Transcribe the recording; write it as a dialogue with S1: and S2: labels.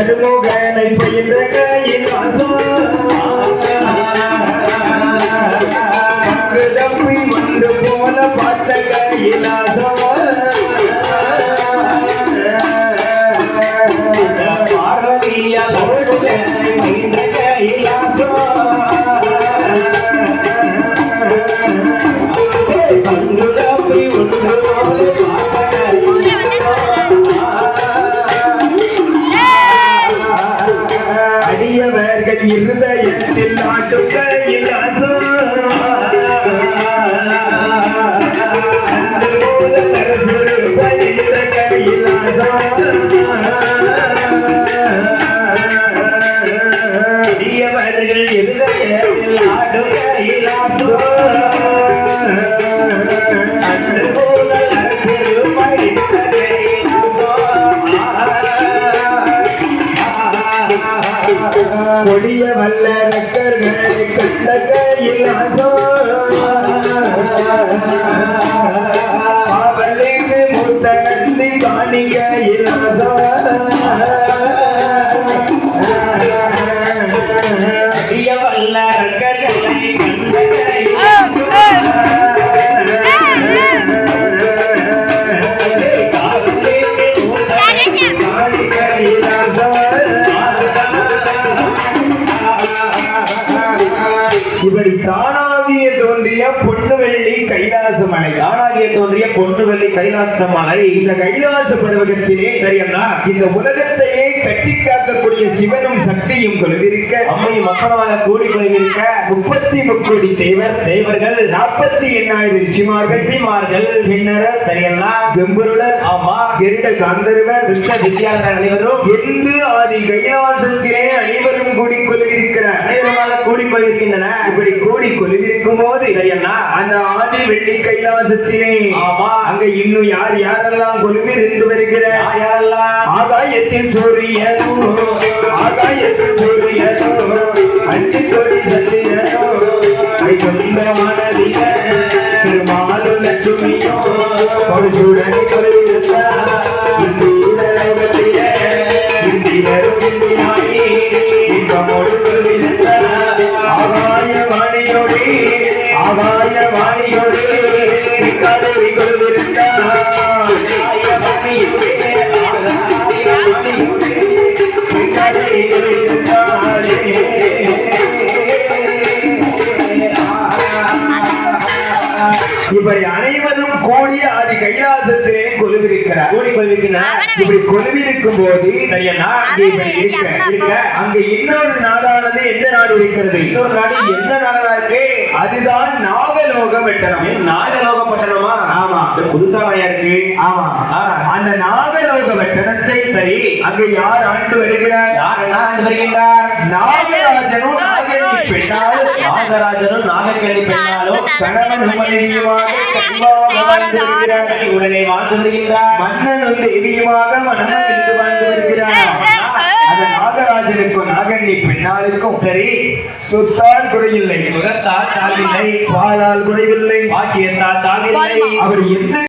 S1: கருமுகனை பயின்ற கைலாசம் தப்பி வந்து போல பார்த்த கைலாசம் பார்வதியா கருமுகனை பயின்ற கைலாசம் பங்கு தப்பி ஒன்று போல பார்த்த அடியவர்கள் இருதயத்தில் நாட்டும் கைலாசம் அடியவர்கள் இருதயத்தில் நாட்டும் கைலாசம் கொடிய வல்ல ரக்கர்களை கண்ட கைலாசம் அவளுக்கு மூத்த நந்தி காணி கைலாசம் கொடிய வல்ல ரக்கர்களை கண்ட கைலாசம் இப்படி தானாகிய தோன்றிய பொண்ணு வெள்ளி கைலாசமலை தானாகிய தோன்றிய பொண்ணு வெள்ளி கைலாசமலை இந்த கைலாச பர்வகத்திலே சரியண்ணா இந்த உலகத்தையே கட்டி காக்கக்கூடிய சிவனும் சக்தியும் கொலுவிருக்க அம்மையும் மக்களமாக கூடி கொலுவிருக்க 33 கோடி தேவர்கள் 48,000 ரிஷிமார்கள் கிண்ணறர் சரியண்ணா வெம்புருளர் ஆமா கருட காந்தர்வர் சித்த வித்யாதரர் அனைவரும் என்று ஆதி கைலாசத்திலே அனைவரும் கூடி கொலுவிருக்கிறார் அனைவருமாக கூடி கொலுவிருக்கின்றன இப்படி கூடி கொலுவிருக்கும் போது சரியண்ணா அந்த ஆதி வெள்ளி கைலாசத்திலே ஆமா அங்க இன்னும் யாரெல்லாம் கொலுவிருந்து வருகிறார் யாரெல்லாம் ஆகாயத்தில் சூரியனோ அஞ்சு கோடி சந்திரனோ சொந்தமானதில திருமாலு லட்சுமியோ பொருளுடனே கொலுவிருந்தார் இந்த லோகத்திலே இந்திரரும் இந்திராணி இன்பமோடு கொலுவிருந்தார் ஆகாயவாணியோடு கதவி கொலுவிருந்தார் இப்படி அனைவரும் கோடிய ஆதி கைலாசத்திலே கொலுவிருக்கிறார் இப்படி கொலுவிருக்கும் போது இருக்க அங்க இன்னொரு நாடானது எந்த நாடு இருக்கிறது இன்னொரு நாடு எந்த நாடா இருக்கு அதுதான் நாகலோக பட்டணம் நாகலோக பட்டணமா ஆமா புதுசா இருக்கு ஆமா அந்த நாகலோக பட்டணத்தை சரி அங்க யார் ஆண்டு வருகிறார் நாகராஜனும் நாகக்கண்ணி பெண்ணாலும் கணவன் மனைவியுமாக உடனே வாழ்ந்து வருகின்றார் மன்னனும் தேவியுமாக மனமகிழ்ந்து வாழ்ந்து வருகிறார் அந்த நாகராஜனுக்கும் நாகண்ணி பெண்ணாளுக்கும் சரி சொத்தால் குறையில்லை முகத்தால் தாழ்வில்லை பாலால் குறைவில்லை பாக்கியத்தால் தாழ்வில்லை அவர் எந்த